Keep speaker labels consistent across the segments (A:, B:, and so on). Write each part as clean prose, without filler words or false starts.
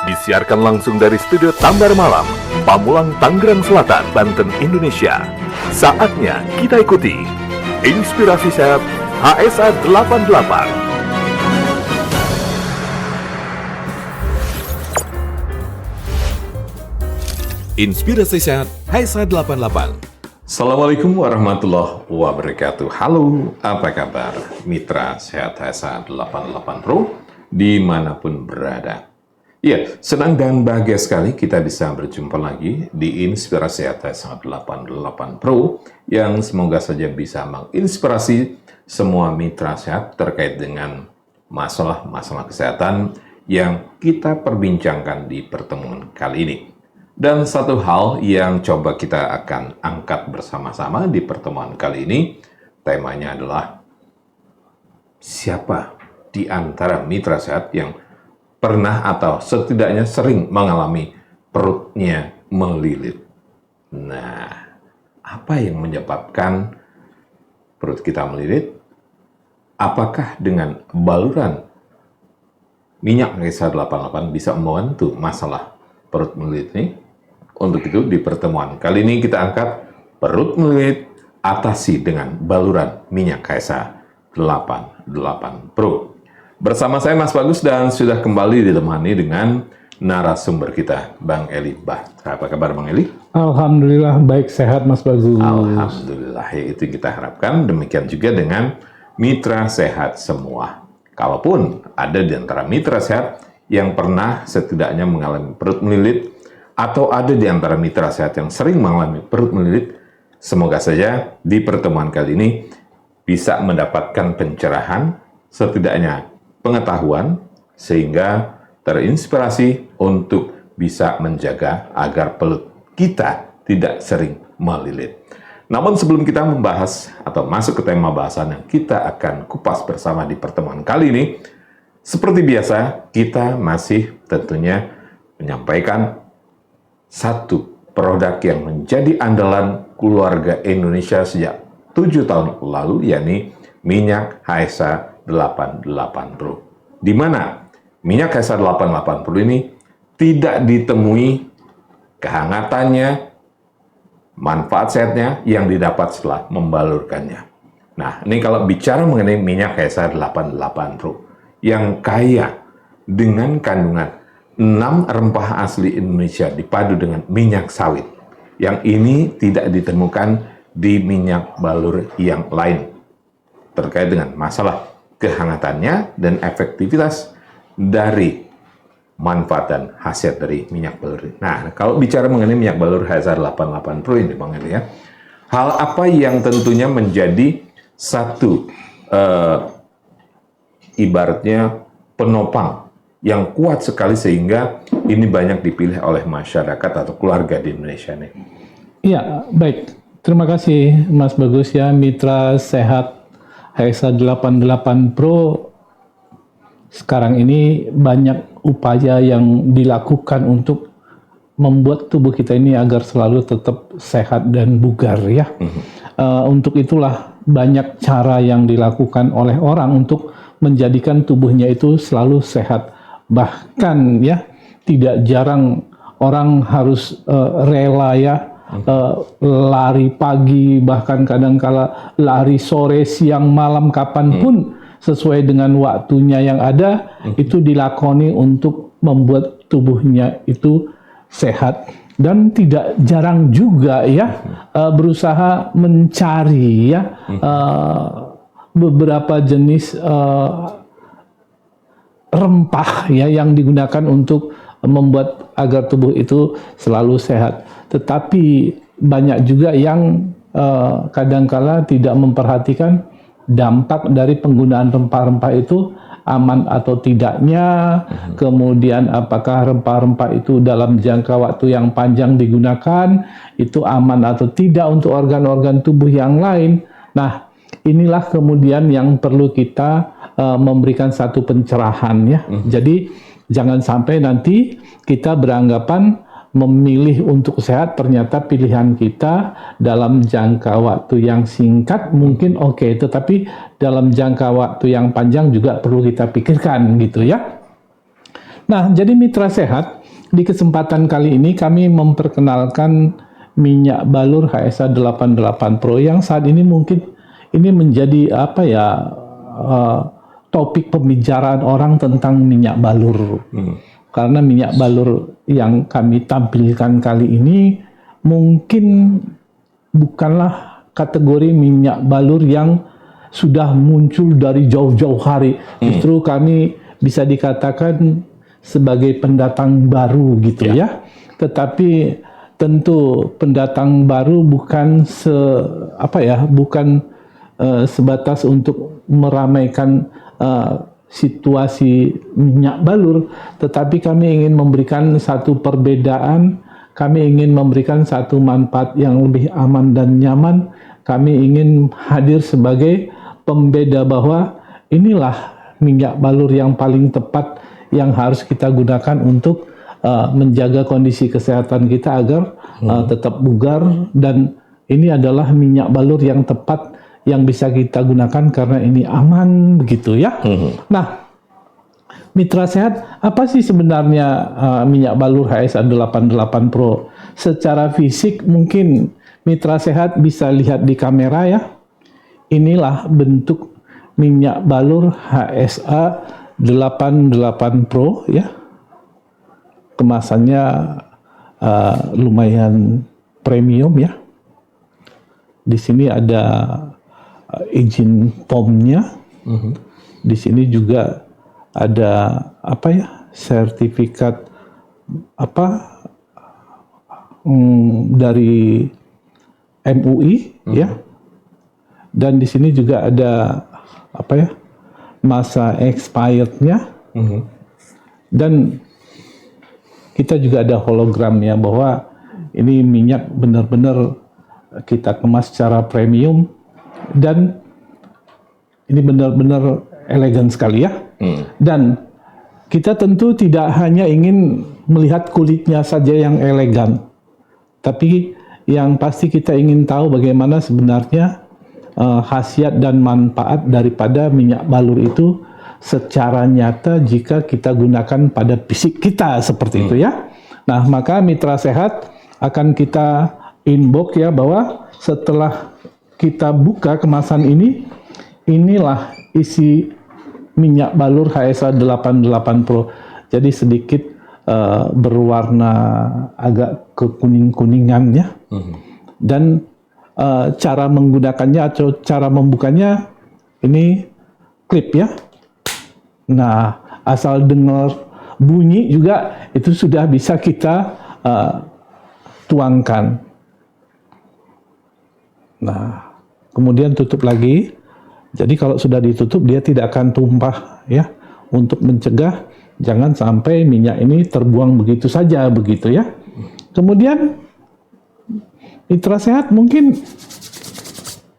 A: Disiarkan langsung dari studio Tambar Malam, Pamulang, Tangerang Selatan, Banten, Indonesia. Saatnya kita ikuti Inspirasi Sehat HSA 88. Inspirasi Sehat HSA 88.
B: Assalamualaikum warahmatullahi wabarakatuh. Halo, apa kabar Mitra Sehat HSA 88 Pro dimanapun berada? Ya, senang dan bahagia sekali kita bisa berjumpa lagi di Inspirasi Sehat HSA 88 Pro yang semoga saja bisa menginspirasi semua mitra sehat terkait dengan masalah-masalah kesehatan yang kita perbincangkan di pertemuan kali ini. Dan satu hal yang coba kita akan angkat bersama-sama di pertemuan kali ini, temanya adalah siapa di antara mitra sehat yang pernah atau setidaknya sering mengalami perutnya melilit. Nah, apa yang menyebabkan perut kita melilit? Apakah dengan baluran minyak HSA 88 bisa membantu masalah perut melilit ini? Untuk itu di pertemuan kali ini kita angkat perut melilit atasi dengan baluran minyak HSA 88 Pro. Bersama saya Mas Bagus dan sudah kembali ditemani dengan narasumber kita, Bang Eli Bahtra. Apa kabar Bang Eli?
C: Alhamdulillah baik, sehat Mas Bagus.
B: Alhamdulillah, itu kita harapkan. Demikian juga dengan mitra sehat semua. Kalaupun ada di antara mitra sehat yang pernah setidaknya mengalami perut melilit, atau ada di antara mitra sehat yang sering mengalami perut melilit, semoga saja di pertemuan kali ini bisa mendapatkan pencerahan, setidaknya pengetahuan, sehingga terinspirasi untuk bisa menjaga agar perut kita tidak sering melilit. Namun sebelum kita membahas atau masuk ke tema bahasan yang kita akan kupas bersama di pertemuan kali ini, seperti biasa kita masih tentunya menyampaikan satu produk yang menjadi andalan keluarga Indonesia sejak 7 tahun lalu, yakni minyak HSA 88 Pro. Di mana minyak HSA 88 Pro ini tidak ditemui kehangatannya, manfaat sehatnya yang didapat setelah membalurkannya. Nah, ini kalau bicara mengenai minyak HSA 88 Pro yang kaya dengan kandungan 6 rempah asli Indonesia dipadu dengan minyak sawit. Yang ini tidak ditemukan di minyak balur yang lain terkait dengan masalah kehangatannya dan efektivitas dari manfaat dan khasiat dari minyak balur. Nah, kalau bicara mengenai minyak balur HSA 88 Pro ini Bang Eli ya, hal apa yang tentunya menjadi satu ibaratnya penopang yang kuat sekali sehingga ini banyak dipilih oleh masyarakat atau keluarga di Indonesia nih?
C: Iya, baik. Terima kasih Mas Bagus ya, mitra sehat HSA 88 Pro. Sekarang ini banyak upaya yang dilakukan untuk membuat tubuh kita ini agar selalu tetap sehat dan bugar ya. Untuk itulah banyak cara yang dilakukan oleh orang untuk menjadikan tubuhnya itu selalu sehat. Bahkan ya, tidak jarang orang harus rela ya, lari pagi, bahkan kadangkala lari sore, siang, malam, kapanpun sesuai dengan waktunya yang ada, itu dilakoni untuk membuat tubuhnya itu sehat. Dan tidak jarang juga ya berusaha mencari ya beberapa jenis rempah ya yang digunakan untuk membuat agar tubuh itu selalu sehat. Tetapi banyak juga yang kadangkala tidak memperhatikan dampak dari penggunaan rempah-rempah itu aman atau tidaknya, kemudian apakah rempah-rempah itu dalam jangka waktu yang panjang digunakan, itu aman atau tidak untuk organ-organ tubuh yang lain. Nah, inilah kemudian yang perlu kita memberikan satu pencerahan ya. Jadi jangan sampai nanti kita beranggapan memilih untuk sehat, ternyata pilihan kita dalam jangka waktu yang singkat mungkin oke, tetapi dalam jangka waktu yang panjang juga perlu kita pikirkan gitu ya. Nah, jadi mitra sehat, di kesempatan kali ini kami memperkenalkan minyak balur HSA 88 Pro yang saat ini mungkin ini menjadi topik pembicaraan orang tentang minyak balur. Karena minyak balur yang kami tampilkan kali ini mungkin bukanlah kategori minyak balur yang sudah muncul dari jauh-jauh hari. Justru kami bisa dikatakan sebagai pendatang baru gitu ya. Tetapi tentu pendatang baru bukan sebatas untuk meramaikan situasi minyak balur, tetapi kami ingin memberikan satu perbedaan, kami ingin memberikan satu manfaat yang lebih aman dan nyaman. Kami ingin hadir sebagai pembeda bahwa inilah minyak balur yang paling tepat yang harus kita gunakan untuk menjaga kondisi kesehatan kita agar tetap bugar, dan ini adalah minyak balur yang tepat yang bisa kita gunakan karena ini aman begitu ya. Nah, mitra sehat, apa sih sebenarnya minyak balur HSA 88 Pro? Secara fisik mungkin mitra sehat bisa lihat di kamera ya. Inilah bentuk minyak balur HSA 88 Pro ya. Kemasannya lumayan premium ya. Di sini ada izin POM-nya. Di sini juga ada sertifikat dari MUI ya. Dan di sini juga ada masa expired-nya. Dan kita juga ada hologramnya bahwa ini minyak benar-benar kita kemas secara premium dan ini benar-benar elegan sekali ya. Dan kita tentu tidak hanya ingin melihat kulitnya saja yang elegan, tapi yang pasti kita ingin tahu bagaimana sebenarnya khasiat dan manfaat daripada minyak balur itu secara nyata jika kita gunakan pada fisik kita seperti itu ya. Nah, maka mitra sehat akan kita inbox ya bahwa setelah kita buka kemasan ini, inilah isi minyak balur HSA 88 Pro. Jadi sedikit berwarna agak kekuning-kuningan ya. Dan cara menggunakannya atau cara membukanya ini klip ya. Nah, asal dengar bunyi juga itu sudah bisa kita tuangkan. Nah, kemudian tutup lagi. Jadi kalau sudah ditutup dia tidak akan tumpah ya. Untuk mencegah jangan sampai minyak ini terbuang begitu saja begitu ya. Kemudian mitra sehat mungkin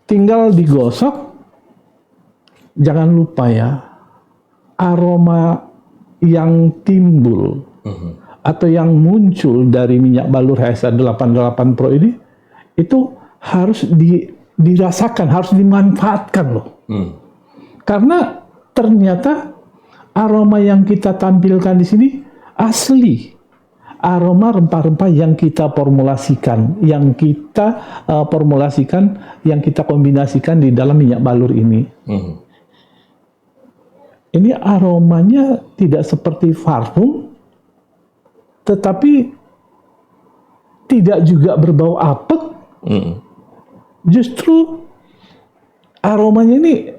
C: tinggal digosok. Jangan lupa ya, aroma yang timbul atau yang muncul dari minyak balur HSA 88 Pro ini itu harus dirasakan, harus dimanfaatkan loh. Karena ternyata aroma yang kita tampilkan di sini asli aroma rempah-rempah yang kita formulasikan, yang kita kombinasikan di dalam minyak balur ini. Ini aromanya tidak seperti parfum, tetapi tidak juga berbau apek. Justru aromanya ini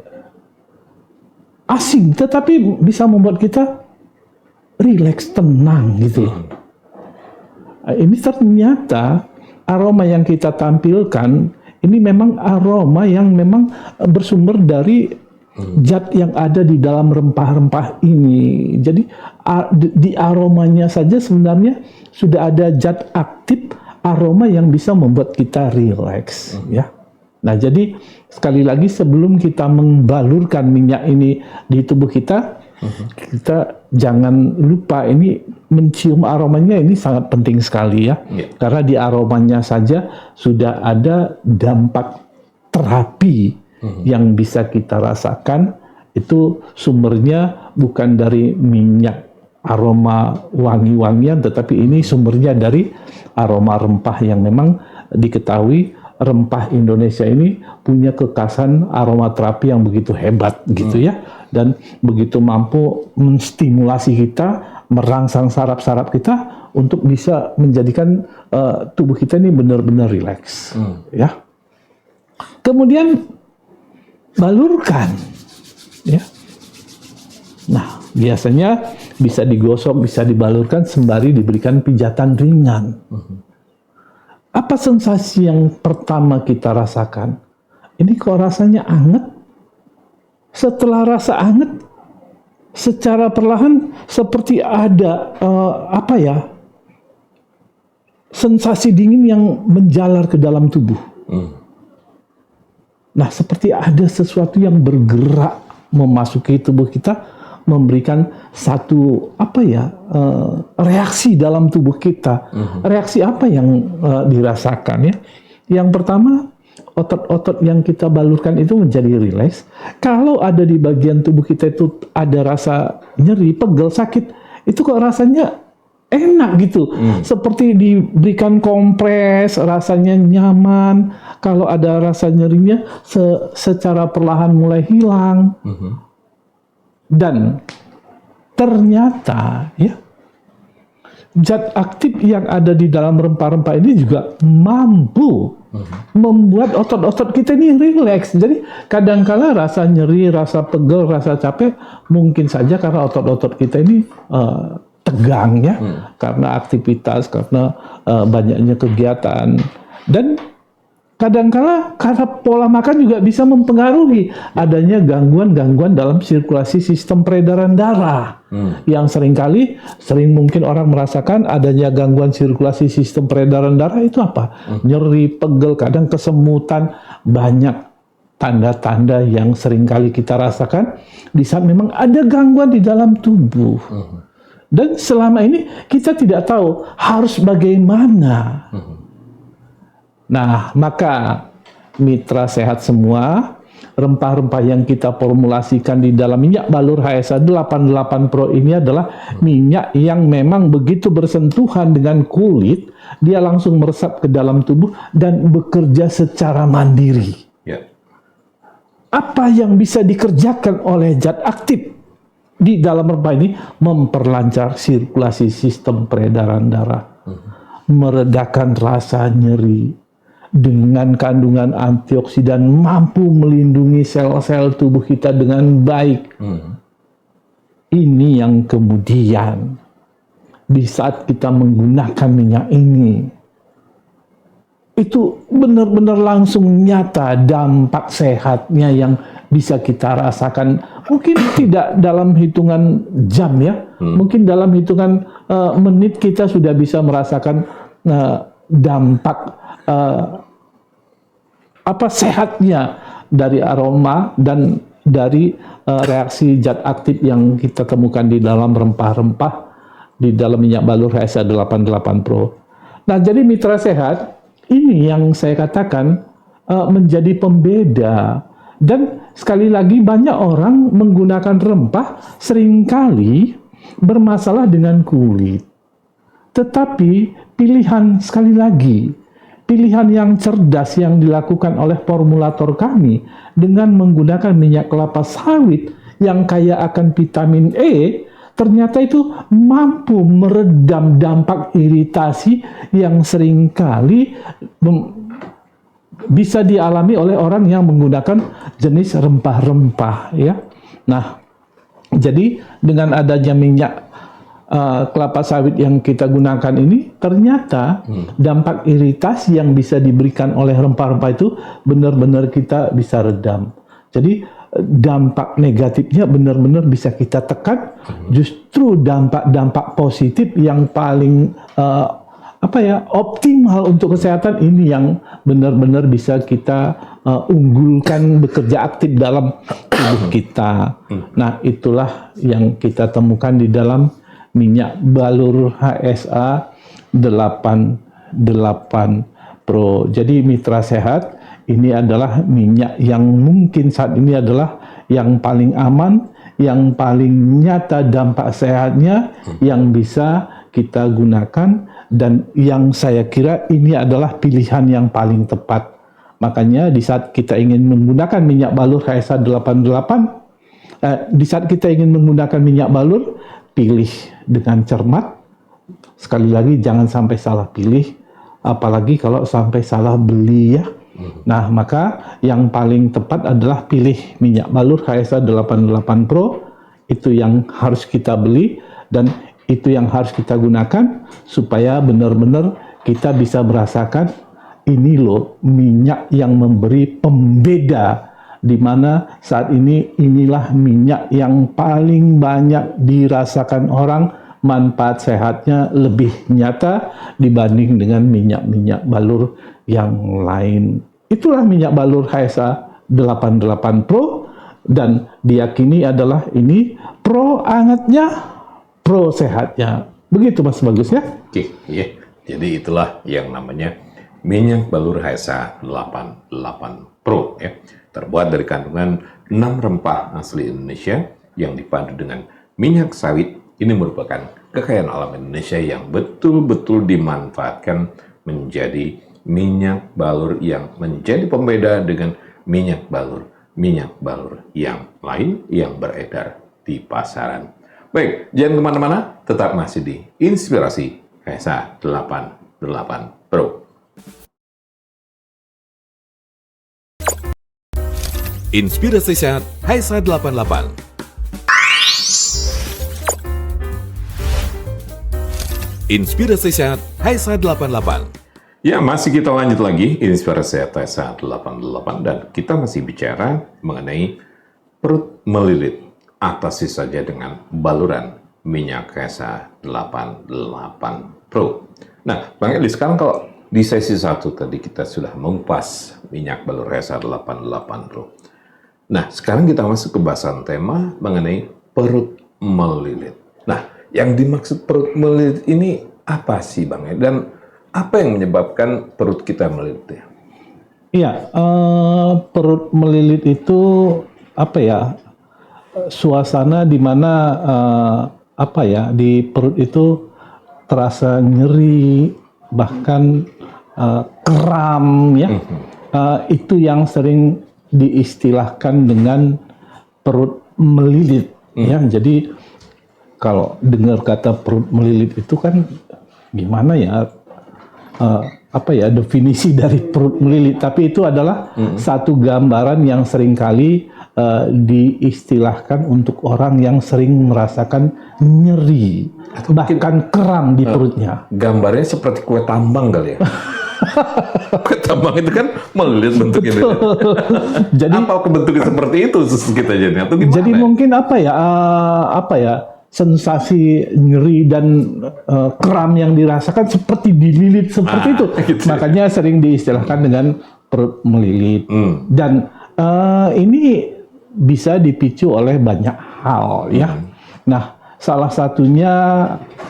C: asing, tetapi bisa membuat kita rileks, tenang gitu. Ini ternyata aroma yang kita tampilkan ini memang aroma yang memang bersumber dari zat yang ada di dalam rempah-rempah ini. Jadi di aromanya saja sebenarnya sudah ada zat aktif aroma yang bisa membuat kita rileks ya. Nah, jadi sekali lagi sebelum kita membalurkan minyak ini di tubuh kita, kita jangan lupa ini mencium aromanya, ini sangat penting sekali ya. Karena di aromanya saja sudah ada dampak terapi yang bisa kita rasakan. Itu sumbernya bukan dari minyak aroma wangi-wangian, tetapi ini sumbernya dari aroma rempah yang memang diketahui rempah Indonesia ini punya kekasan aromaterapi yang begitu hebat gitu ya, dan begitu mampu menstimulasi kita, merangsang saraf-saraf kita untuk bisa menjadikan tubuh kita ini benar-benar rileks ya. Kemudian balurkan ya. Nah, biasanya bisa digosok, bisa dibalurkan sembari diberikan pijatan ringan. Apa sensasi yang pertama kita rasakan? Ini kok rasanya anget? Setelah rasa anget, secara perlahan seperti ada sensasi dingin yang menjalar ke dalam tubuh. Nah, seperti ada sesuatu yang bergerak memasuki tubuh kita, memberikan satu reaksi dalam tubuh kita. Reaksi apa yang dirasakan ya? Yang pertama, otot-otot yang kita balurkan itu menjadi rileks. Kalau ada di bagian tubuh kita itu ada rasa nyeri, pegel, sakit, itu kok rasanya enak gitu. Seperti diberikan kompres, rasanya nyaman. Kalau ada rasa nyerinya secara perlahan mulai hilang. Dan ternyata ya, zat aktif yang ada di dalam rempah-rempah ini juga mampu membuat otot-otot kita ini rileks. Jadi kadangkala rasa nyeri, rasa pegel, rasa capek mungkin saja karena otot-otot kita ini tegang ya, karena aktivitas, karena banyaknya kegiatan. Dan kadangkala karena pola makan juga bisa mempengaruhi adanya gangguan-gangguan dalam sirkulasi sistem peredaran darah. Yang sering mungkin orang merasakan adanya gangguan sirkulasi sistem peredaran darah itu apa? Nyeri, pegel, kadang kesemutan, banyak tanda-tanda yang seringkali kita rasakan di saat memang ada gangguan di dalam tubuh. Dan selama ini kita tidak tahu harus bagaimana. Nah, maka mitra sehat semua, rempah-rempah yang kita formulasikan di dalam minyak balur HSA 88 Pro ini adalah minyak yang memang begitu bersentuhan dengan kulit, dia langsung meresap ke dalam tubuh dan bekerja secara mandiri. Apa yang bisa dikerjakan oleh zat aktif di dalam rempah ini? Memperlancar sirkulasi sistem peredaran darah, meredakan rasa nyeri, dengan kandungan antioksidan mampu melindungi sel-sel tubuh kita dengan baik. Ini yang kemudian di saat kita menggunakan minyak ini, itu benar-benar langsung nyata dampak sehatnya yang bisa kita rasakan. Mungkin tidak dalam hitungan jam ya, mungkin dalam hitungan menit kita sudah bisa merasakan dampak sehatnya dari aroma dan dari reaksi zat aktif yang kita temukan di dalam rempah-rempah di dalam minyak balur HSA 88 Pro. Nah, jadi mitra sehat ini yang saya katakan menjadi pembeda. Dan sekali lagi banyak orang menggunakan rempah seringkali bermasalah dengan kulit. Tetapi pilihan sekali lagi, pilihan yang cerdas yang dilakukan oleh formulator kami dengan menggunakan minyak kelapa sawit yang kaya akan vitamin E, ternyata itu mampu meredam dampak iritasi yang seringkali bisa dialami oleh orang yang menggunakan jenis rempah-rempah ya. Nah, jadi dengan adanya minyak kelapa sawit yang kita gunakan ini, ternyata dampak iritasi yang bisa diberikan oleh rempah-rempah itu benar-benar kita bisa redam. Jadi dampak negatifnya benar-benar bisa kita tekan. Justru dampak-dampak positif yang paling optimal untuk kesehatan ini yang benar-benar bisa kita unggulkan, bekerja aktif dalam tubuh kita. Nah, itulah yang kita temukan di dalam minyak balur HSA 88 Pro. Jadi mitra sehat, ini adalah minyak yang mungkin saat ini adalah yang paling aman, yang paling nyata dampak sehatnya yang bisa kita gunakan, dan yang saya kira ini adalah pilihan yang paling tepat. Makanya di saat kita ingin menggunakan minyak balur HSA 88, di saat kita ingin menggunakan minyak balur, pilih dengan cermat. Sekali lagi, jangan sampai salah pilih, apalagi kalau sampai salah beli ya. Nah, maka yang paling tepat adalah pilih minyak balur HSA 88 Pro. Itu yang harus kita beli dan itu yang harus kita gunakan supaya benar-benar kita bisa merasakan ini loh minyak yang memberi pembeda, di mana saat ini inilah minyak yang paling banyak dirasakan orang, manfaat sehatnya lebih nyata dibanding dengan minyak-minyak balur yang lain. Itulah minyak balur HSA 88 Pro, dan diyakini adalah ini pro angetnya, pro sehatnya. Begitu Mas Bagus ya?
B: Oke, ya. Jadi itulah yang namanya minyak balur HSA 88 Pro ya. Terbuat dari kandungan 6 rempah asli Indonesia yang dipadu dengan minyak sawit. Ini merupakan kekayaan alam Indonesia yang betul-betul dimanfaatkan menjadi minyak balur yang menjadi pembeda dengan minyak balur yang lain yang beredar di pasaran. Baik, jangan kemana-mana, tetap masih di Inspirasi HSA 88 Pro.
A: Inspirasi Sehat HSA 88. Inspirasi Sehat HSA 88.
B: Ya, masih kita lanjut lagi Inspirasi Sehat HSA 88 dan kita masih bicara mengenai perut melilit. Atasi saja dengan baluran minyak HSA 88 Pro. Nah, Bang Eli, sekarang kalau di sesi 1 tadi kita sudah mengupas minyak balur HSA 88 Pro. Nah, sekarang kita masuk ke bahasan tema mengenai perut melilit. Nah, yang dimaksud perut melilit ini apa sih, Bang? Dan apa yang menyebabkan perut kita melilit?
C: Iya, perut melilit itu apa ya? Suasana di mana di perut itu terasa nyeri, bahkan kram ya. Itu yang sering diistilahkan dengan perut melilit ya. Jadi kalau dengar kata perut melilit itu kan gimana ya? Definisi dari perut melilit, tapi itu adalah satu gambaran yang seringkali diistilahkan untuk orang yang sering merasakan nyeri atau bahkan kram di perutnya.
B: Gambarnya seperti kue tambang kali ya. Kue tambang itu kan melilit bentuknya. Jadi apa bentuknya seperti itu kita jadi atau gimana?
C: Jadi mungkin sensasi nyeri dan kram yang dirasakan seperti dililit seperti itu. Gitu. Makanya sering diistilahkan dengan perut melilit. Dan ini bisa dipicu oleh banyak hal ya. Nah, salah satunya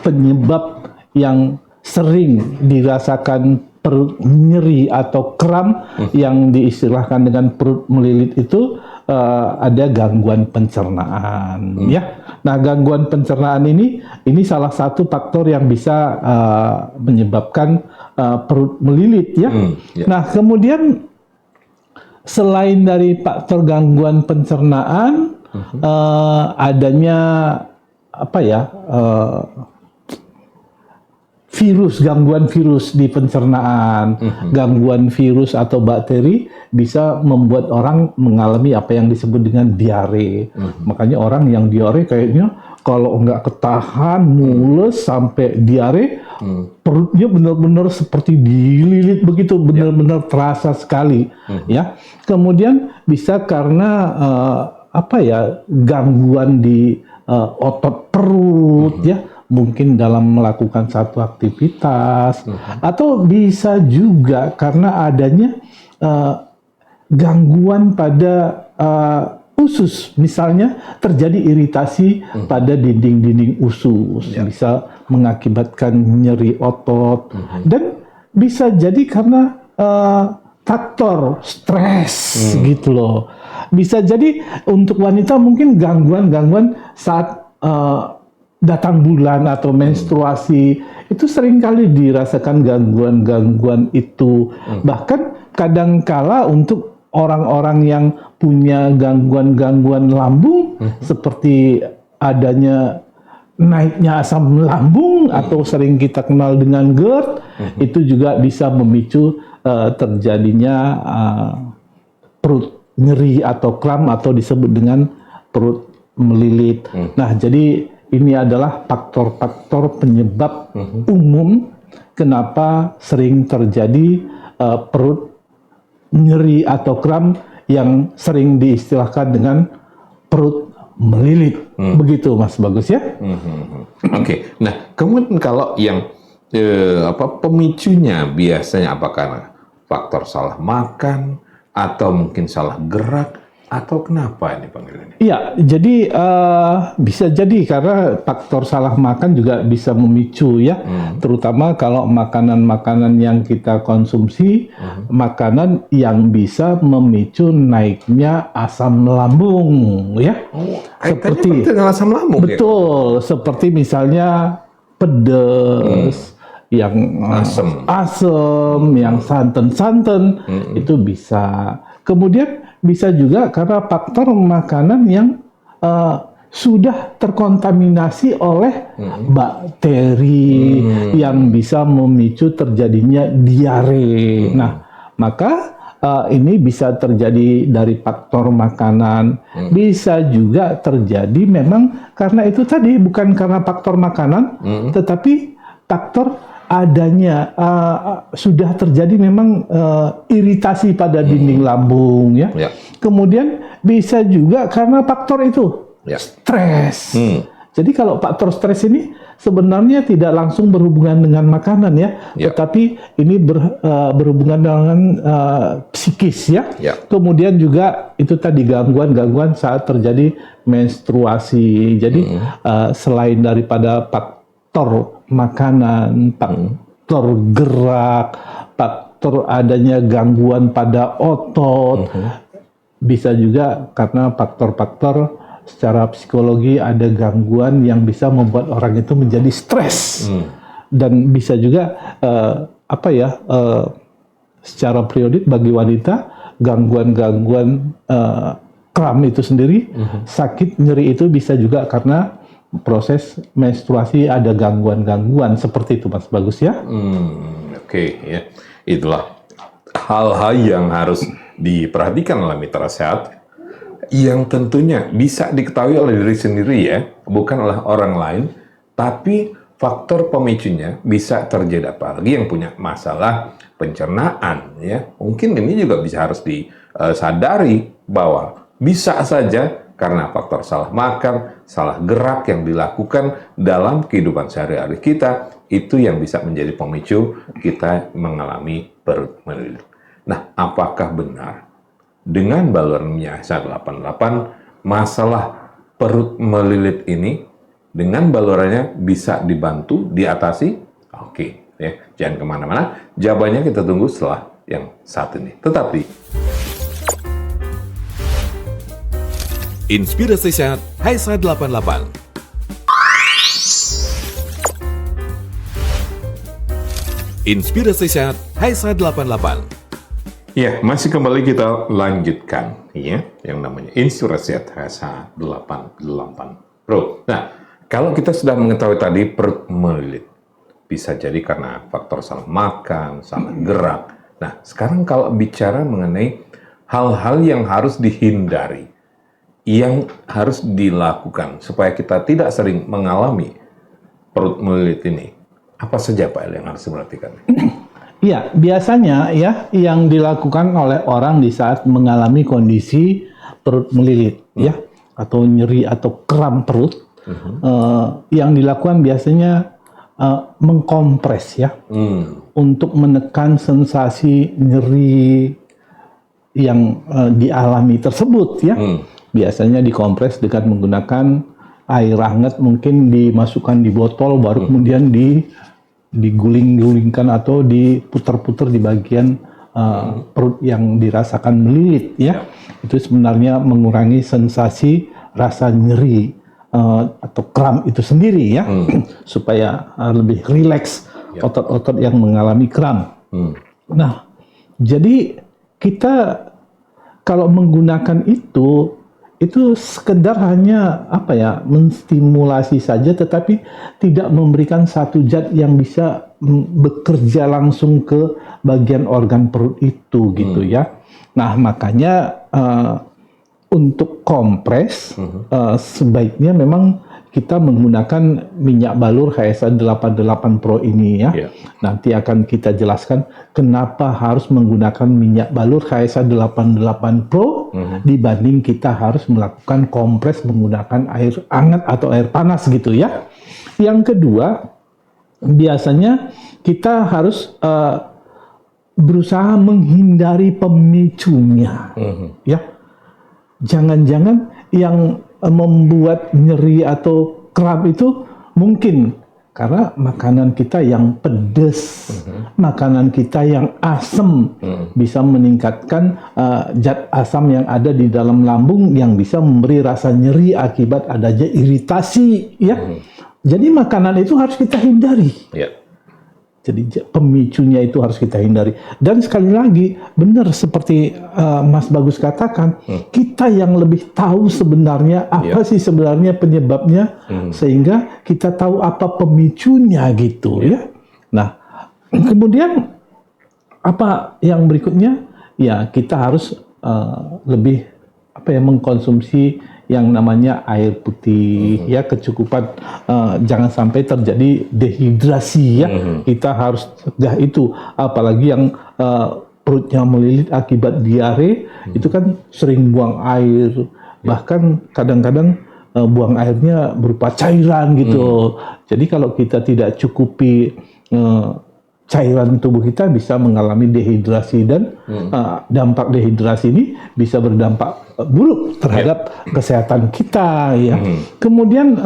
C: penyebab yang sering dirasakan perut nyeri atau kram yang diistilahkan dengan perut melilit itu ada gangguan pencernaan ya. Nah, gangguan pencernaan ini salah satu faktor yang bisa menyebabkan perut melilit ya. Nah, kemudian selain dari faktor gangguan pencernaan, adanya gangguan virus di pencernaan, gangguan virus atau bakteri bisa membuat orang mengalami apa yang disebut dengan diare. Makanya orang yang diare kayaknya kalau nggak ketahan, mules sampai diare, perutnya benar-benar seperti dililit begitu, benar-benar terasa sekali. Ya, kemudian bisa karena gangguan di otot perut, ya, mungkin dalam melakukan satu aktivitas, atau bisa juga karena adanya gangguan pada usus, misalnya terjadi iritasi pada dinding-dinding usus, bisa mengakibatkan nyeri otot, dan bisa jadi karena faktor stres gitu loh. bisa jadi untuk wanita mungkin gangguan-gangguan saat datang bulan atau menstruasi itu seringkali dirasakan gangguan-gangguan itu. Bahkan kadangkala untuk orang-orang yang punya gangguan-gangguan lambung seperti adanya naiknya asam lambung atau sering kita kenal dengan GERD, itu juga bisa memicu terjadinya perut nyeri atau kram atau disebut dengan perut melilit. Nah, jadi ini adalah faktor-faktor penyebab umum kenapa sering terjadi perut nyeri atau kram yang sering diistilahkan dengan perut melilit. Begitu Mas Bagus ya.
B: Oke. Nah, kemudian kalau yang pemicunya biasanya apakah faktor salah makan atau mungkin salah gerak atau kenapa ini panggilnya?
C: Iya, jadi bisa jadi karena faktor salah makan juga bisa memicu ya, terutama kalau makanan-makanan yang kita konsumsi, makanan yang bisa memicu naiknya asam lambung ya.
B: Seperti dengan asam lambung.
C: Betul, seperti misalnya pedas, yang asam, yang santan-santan itu bisa. Kemudian bisa juga karena faktor makanan yang sudah terkontaminasi oleh bakteri yang bisa memicu terjadinya diare. Nah, maka ini bisa terjadi dari faktor makanan, bisa juga terjadi memang karena itu tadi bukan karena faktor makanan, tetapi faktor adanya sudah terjadi memang iritasi pada dinding lambung ya. Kemudian bisa juga karena faktor itu stres. Jadi kalau faktor stres ini sebenarnya tidak langsung berhubungan dengan makanan ya, tetapi ini berhubungan dengan psikis ya. Kemudian juga itu tadi gangguan-gangguan saat terjadi menstruasi. Jadi selain daripada faktor makanan, faktor gerak, faktor adanya gangguan pada otot, bisa juga karena faktor-faktor secara psikologi ada gangguan yang bisa membuat orang itu menjadi stres, dan bisa juga secara periodik bagi wanita gangguan-gangguan kram itu sendiri, sakit nyeri itu bisa juga karena proses menstruasi ada gangguan-gangguan seperti itu Mas Bagus ya.
B: Oke, ya. Itulah hal-hal yang harus diperhatikan oleh mitra sehat yang tentunya bisa diketahui oleh diri sendiri ya, bukan oleh orang lain, tapi faktor pemicunya bisa terjadi apalagi yang punya masalah pencernaan ya. Mungkin ini juga bisa harus disadari bahwa bisa saja karena faktor salah makan, salah gerak yang dilakukan dalam kehidupan sehari-hari kita, itu yang bisa menjadi pemicu kita mengalami perut melilit. Nah, apakah benar dengan balurannya HSA88 masalah perut melilit ini dengan balurannya bisa dibantu, diatasi? Oke, ya, jangan kemana-mana. Jawabannya kita tunggu setelah yang satu ini. Tetapi
A: Inspirasi Sehat HSA88. Inspirasi Sehat HSA88.
B: ya, masih kembali kita lanjutkan ya, yang namanya Inspirasi Sehat HSA88 Pro. Nah, kalau kita sudah mengetahui tadi perut melilit, bisa jadi karena faktor salah makan, salah gerak. Nah, sekarang kalau bicara mengenai hal-hal yang harus dihindari, yang harus dilakukan supaya kita tidak sering mengalami perut melilit ini, apa saja Pak El yang harus diperhatikan?
C: Iya, biasanya ya yang dilakukan oleh orang di saat mengalami kondisi perut melilit ya, atau nyeri atau kram perut, yang dilakukan biasanya mengkompres ya, untuk menekan sensasi nyeri yang dialami tersebut ya. Biasanya dikompres dengan menggunakan air hangat, mungkin dimasukkan di botol, baru kemudian diguling-gulingkan atau diputar-putar di bagian perut yang dirasakan melilit ya. Itu sebenarnya mengurangi sensasi rasa nyeri atau kram itu sendiri ya, supaya lebih rileks otot-otot yang mengalami kram. Nah, jadi kita kalau menggunakan itu sekedar hanya menstimulasi saja, tetapi tidak memberikan satu zat yang bisa bekerja langsung ke bagian organ perut itu gitu ya. Nah, makanya untuk kompres sebaiknya memang kita menggunakan minyak balur HSA 88 Pro ini ya. Nanti akan kita jelaskan kenapa harus menggunakan minyak balur HSA 88 Pro dibanding kita harus melakukan kompres menggunakan air hangat atau air panas gitu ya. Yang kedua, biasanya kita harus berusaha menghindari pemicunya ya. Jangan-jangan yang membuat nyeri atau kram itu mungkin karena makanan kita yang pedas, makanan kita yang asam, bisa meningkatkan zat asam yang ada di dalam lambung yang bisa memberi rasa nyeri akibat adanya iritasi ya. Jadi makanan itu harus kita hindari. Jadi pemicunya itu harus kita hindari. Dan sekali lagi, benar seperti Mas Bagus katakan, kita yang lebih tahu sebenarnya apa sih sebenarnya penyebabnya, sehingga kita tahu apa pemicunya gitu ya. Nah, kemudian apa yang berikutnya? Ya, kita harus lebih mengkonsumsi yang namanya air putih ya, kecukupan, jangan sampai terjadi dehidrasi ya. Kita harus cegah itu, apalagi yang perutnya melilit akibat diare itu kan sering buang air, bahkan kadang-kadang buang airnya berupa cairan gitu. Jadi kalau kita tidak cukupi cairan tubuh kita bisa mengalami dehidrasi, dan dampak dehidrasi ini bisa berdampak buruk terhadap kesehatan kita ya. Kemudian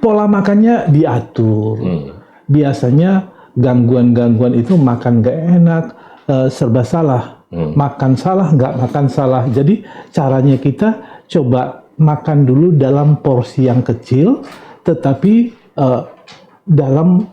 C: pola makannya diatur. Biasanya gangguan-gangguan itu makan gak enak, serba salah, makan salah, nggak makan salah. Jadi caranya kita coba makan dulu dalam porsi yang kecil, tetapi dalam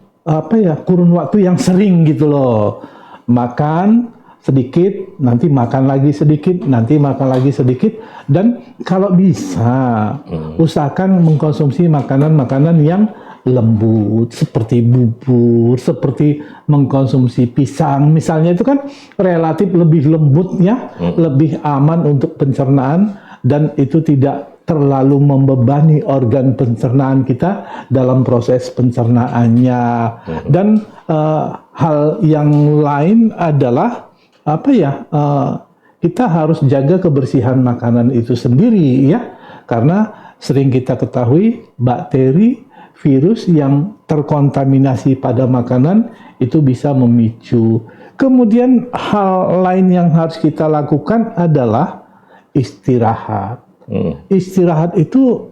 C: kurun waktu yang sering gitu loh. Makan sedikit, nanti makan lagi sedikit, nanti makan lagi sedikit, dan kalau bisa usahakan mengkonsumsi makanan-makanan yang lembut seperti bubur, seperti mengkonsumsi pisang misalnya, itu kan relatif lebih lembut ya, lebih aman untuk pencernaan, dan itu tidak terlalu membebani organ pencernaan kita dalam proses pencernaannya. Dan hal yang lain adalah kita harus jaga kebersihan makanan itu sendiri ya, karena sering kita ketahui bakteri, virus yang terkontaminasi pada makanan itu bisa memicu. Kemudian hal lain yang harus kita lakukan adalah istirahat. Istirahat itu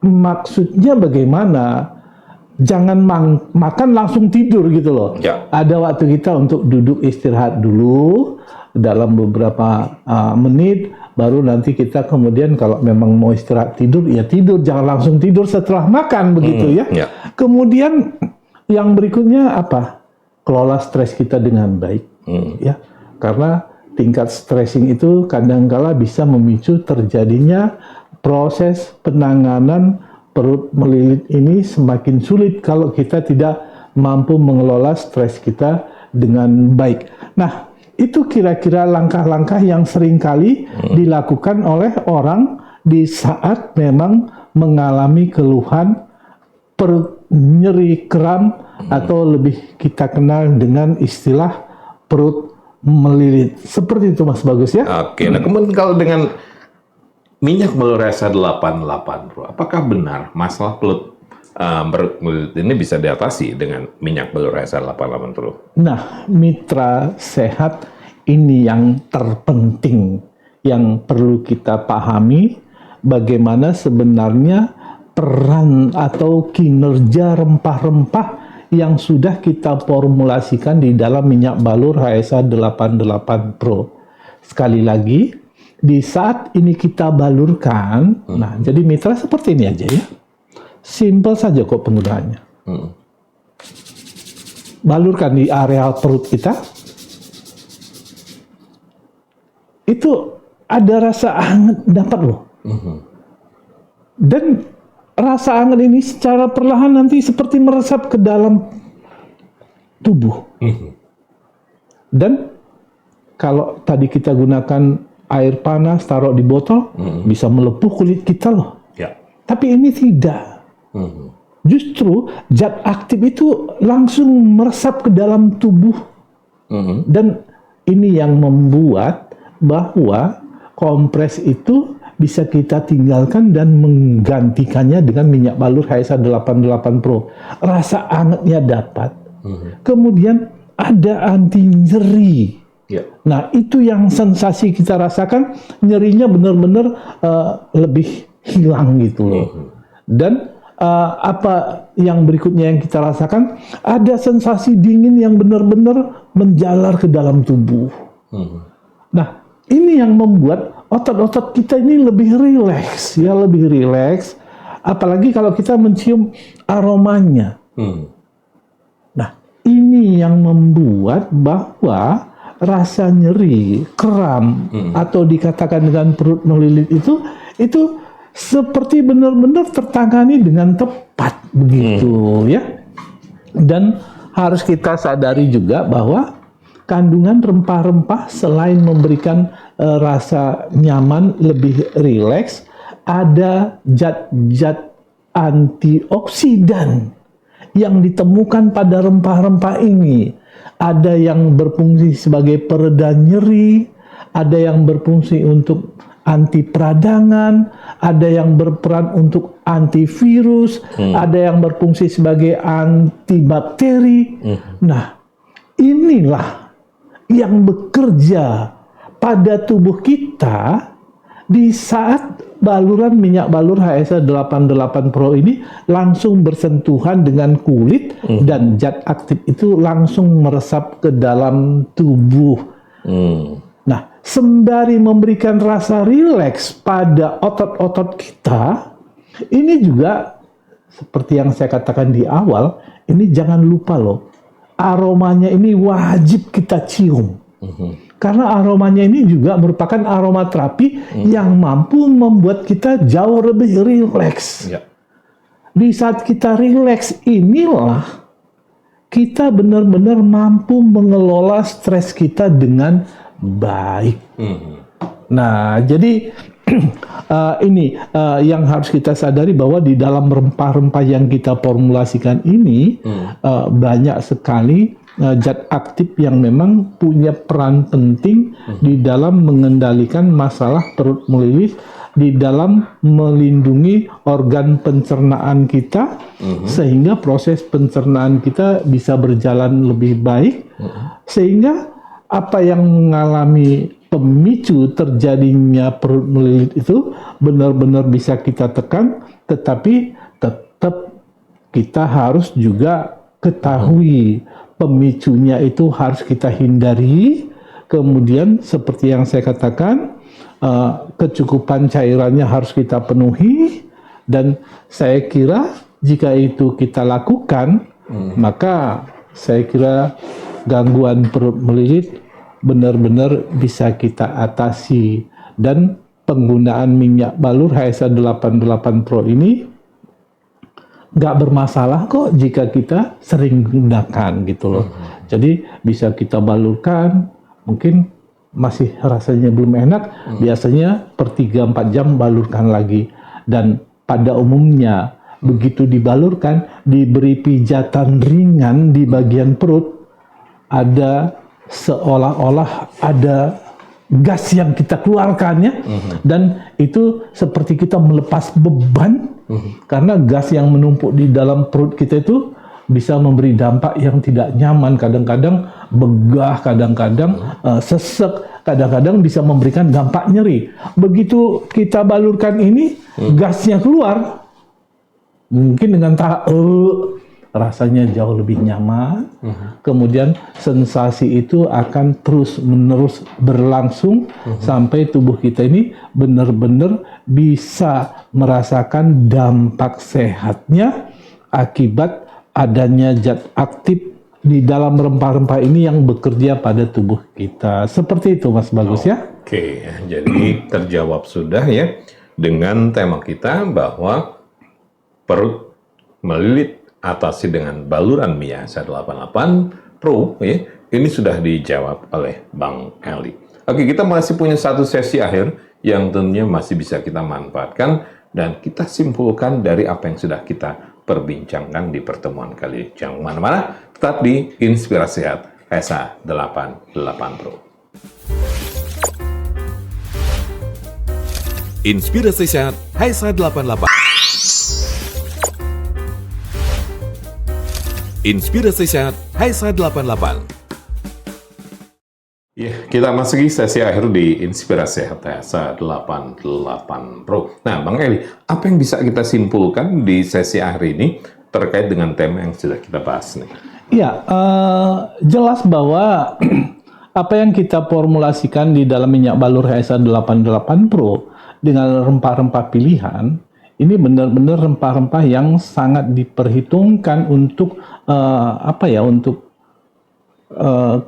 C: maksudnya bagaimana? Jangan makan langsung tidur gitu loh. Ada waktu kita untuk duduk istirahat dulu dalam beberapa menit, baru nanti kita kemudian kalau memang mau istirahat tidur, ya tidur. Jangan langsung tidur setelah makan begitu ya. Kemudian yang berikutnya apa? Kelola stres kita dengan baik ya. Karena tingkat stressing itu kadangkala bisa memicu terjadinya proses penanganan perut melilit ini semakin sulit kalau kita tidak mampu mengelola stres kita dengan baik. Nah, itu kira-kira langkah-langkah yang seringkali dilakukan oleh orang di saat memang mengalami keluhan perut nyeri, kram, atau lebih kita kenal dengan istilah perut melilit. Seperti itu Mas Bagus ya.
B: Oke, nah kemudian kalau dengan minyak balur HSA 88 Pro, apakah benar masalah perut melilit ini bisa diatasi dengan minyak balur HSA 88 Pro?
C: Nah, mitra sehat ini yang terpenting, yang perlu kita pahami, bagaimana sebenarnya peran atau kinerja rempah-rempah yang sudah kita formulasikan di dalam minyak balur HSA 88 Pro. Sekali lagi, di saat ini kita balurkan, nah jadi mitra seperti ini aja ya. Simple saja kok penggunaannya. Balurkan di area perut kita, itu ada rasa hangat dapat loh. Dan rasa hangat ini secara perlahan nanti seperti meresap ke dalam tubuh. Dan kalau tadi kita gunakan air panas, taruh di botol, bisa melepuh kulit kita loh.
B: Ya.
C: Tapi ini tidak. Justru zat aktif itu langsung meresap ke dalam tubuh. Dan ini yang membuat bahwa kompres itu bisa kita tinggalkan dan menggantikannya dengan minyak balur HSA 88 Pro. Rasa hangatnya dapat. Kemudian ada anti nyeri.
B: Ya.
C: Nah, itu yang sensasi kita rasakan, nyerinya benar-benar lebih hilang gitu loh. Dan apa yang berikutnya yang kita rasakan, ada sensasi dingin yang benar-benar menjalar ke dalam tubuh. Nah, ini yang membuat otot-otot kita ini lebih rileks, ya, lebih rileks. Apalagi kalau kita mencium aromanya. Nah, ini yang membuat bahwa rasa nyeri, kram, atau dikatakan dengan perut melilit itu seperti benar-benar tertangani dengan tepat begitu ya. Dan harus kita sadari juga bahwa kandungan rempah-rempah selain memberikan rasa nyaman, lebih rileks, ada zat-zat antioksidan yang ditemukan pada rempah-rempah ini. Ada yang berfungsi sebagai pereda nyeri, ada yang berfungsi untuk anti peradangan, ada yang berperan untuk antivirus, ada yang berfungsi sebagai antibakteri. Nah, inilah yang bekerja pada tubuh kita di saat baluran minyak balur HSA 88 Pro ini langsung bersentuhan dengan kulit dan zat aktif itu langsung meresap ke dalam tubuh. Nah, sembari memberikan rasa rileks pada otot-otot kita, ini juga seperti yang saya katakan di awal, ini jangan lupa loh, aromanya ini wajib kita cium. Karena aromanya ini juga merupakan aroma terapi yang mampu membuat kita jauh lebih rileks.
B: Ya.
C: Di saat kita rileks inilah kita benar-benar mampu mengelola stres kita dengan baik. Nah, jadi ini yang harus kita sadari bahwa di dalam rempah-rempah yang kita formulasikan ini banyak sekali zat aktif yang memang punya peran penting di dalam mengendalikan masalah perut melilit, di dalam melindungi organ pencernaan kita, sehingga proses pencernaan kita bisa berjalan lebih baik, sehingga apa yang mengalami pemicu terjadinya perut melilit itu benar-benar bisa kita tekan, tetapi tetap kita harus juga ketahui pemicunya itu harus kita hindari. Kemudian seperti yang saya katakan, kecukupan cairannya harus kita penuhi, dan saya kira jika itu kita lakukan, maka saya kira gangguan perut melilit benar-benar bisa kita atasi. Dan penggunaan minyak balur HSA 88 Pro ini nggak bermasalah kok jika kita sering gunakan gitu loh. Jadi bisa kita balurkan, mungkin masih rasanya belum enak, biasanya per 3-4 jam balurkan lagi. Dan pada umumnya begitu dibalurkan, diberi pijatan ringan di bagian perut, ada seolah-olah ada gas yang kita keluarkan ya, dan itu seperti kita melepas beban, karena gas yang menumpuk di dalam perut kita itu bisa memberi dampak yang tidak nyaman, kadang-kadang begah, kadang-kadang sesek, kadang-kadang bisa memberikan dampak nyeri. Begitu kita balurkan ini, gasnya keluar, mungkin dengan tahap rasanya jauh lebih nyaman. Kemudian sensasi itu akan terus-menerus berlangsung sampai tubuh kita ini benar-benar bisa merasakan dampak sehatnya akibat adanya zat aktif di dalam rempah-rempah ini yang bekerja pada tubuh kita. Seperti itu Mas Bagus ya.
B: Oke, jadi terjawab sudah ya dengan tema kita bahwa perut melilit atasi dengan baluran Miyasa 88 Pro ya. Ini sudah dijawab oleh Bang Eli. Oke, kita masih punya satu sesi akhir yang tentunya masih bisa kita manfaatkan dan kita simpulkan dari apa yang sudah kita perbincangkan di pertemuan kali ini. Jangan kemana-mana, tetap di Inspirasi Sehat HSA 88 Pro.
A: Inspirasi Sehat HSA 88. Inspirasi Sehat HSA 88.
B: Ya, kita masuki sesi akhir di Inspirasi Sehat HSA 88 Pro. Nah, Bang Eli, apa yang bisa kita simpulkan di sesi akhir ini terkait dengan tema yang sudah kita bahas nih?
C: Ya, jelas bahwa apa yang kita formulasikan di dalam minyak balur HSA 88 Pro dengan rempah-rempah pilihan, ini benar-benar rempah-rempah yang sangat diperhitungkan untuk untuk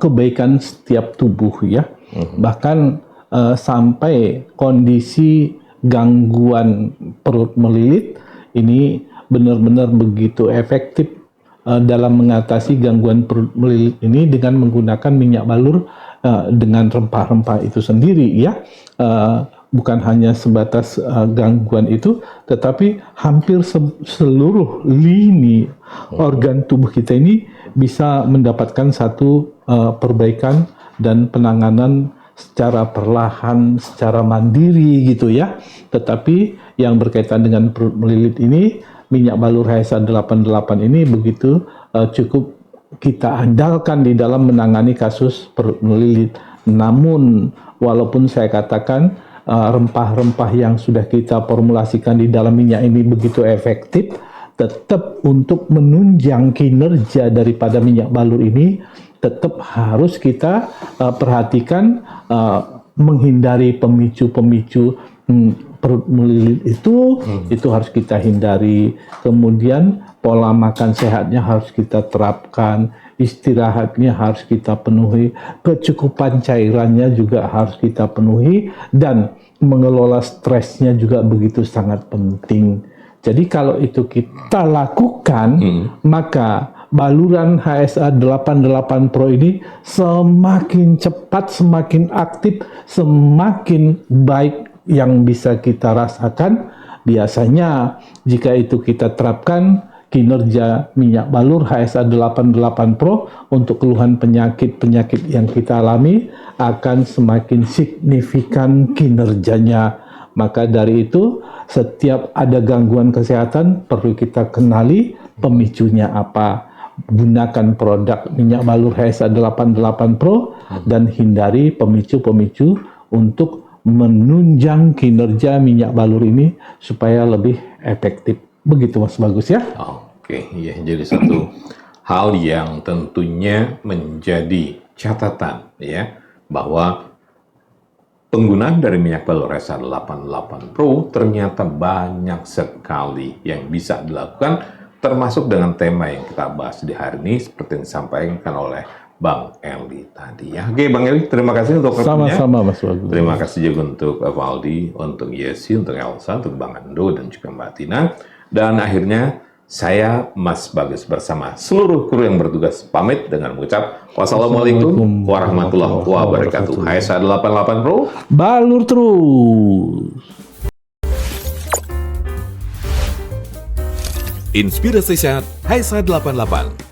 C: kebaikan setiap tubuh ya. Bahkan sampai kondisi gangguan perut melilit ini benar-benar begitu efektif dalam mengatasi gangguan perut melilit ini dengan menggunakan minyak balur dengan rempah-rempah itu sendiri ya. Bukan hanya sebatas gangguan itu, tetapi hampir seluruh lini organ tubuh kita ini bisa mendapatkan satu perbaikan dan penanganan secara perlahan, secara mandiri gitu ya. Tetapi yang berkaitan dengan perut melilit ini, minyak balur HSA 88 ini begitu cukup kita andalkan di dalam menangani kasus perut melilit. Namun, walaupun saya katakan rempah-rempah yang sudah kita formulasikan di dalam minyak ini begitu efektif, tetap untuk menunjang kinerja daripada minyak balur ini tetap harus kita perhatikan, menghindari pemicu-pemicu perut melilit itu harus kita hindari. Kemudian pola makan sehatnya harus kita terapkan, istirahatnya harus kita penuhi, kecukupan cairannya juga harus kita penuhi, dan mengelola stresnya juga begitu sangat penting. Jadi kalau itu kita lakukan, maka baluran HSA 88 Pro ini semakin cepat, semakin aktif, semakin baik yang bisa kita rasakan. Biasanya jika itu kita terapkan, kinerja minyak balur HSA 88 Pro untuk keluhan penyakit-penyakit yang kita alami akan semakin signifikan kinerjanya. Maka dari itu, setiap ada gangguan kesehatan perlu kita kenali pemicunya apa. Gunakan produk minyak balur HSA 88 Pro dan hindari pemicu-pemicu untuk menunjang kinerja minyak balur ini supaya lebih efektif. Begitu Mas Bagus ya.
B: Oke, ya, jadi satu hal yang tentunya menjadi catatan ya, bahwa penggunaan dari minyak balur HSA 88 Pro ternyata banyak sekali yang bisa dilakukan, termasuk dengan tema yang kita bahas di hari ini seperti yang disampaikan oleh Bang Eli tadi ya. Oke Bang Eli, terima kasih untuk waktunya.
C: Sama-sama Mas Bagus.
B: Terima kasih juga untuk Valdi, untuk Yesi, untuk Elsa, untuk Bang Ando, dan juga Mbak Tina. Dan akhirnya saya Mas Bagus bersama seluruh kru yang bertugas pamit dengan mengucap wassalamualaikum warahmatullahi wabarakatuh. HSA 88 Pro,
C: balur terus.
A: Inspirasi Sehat HSA 88.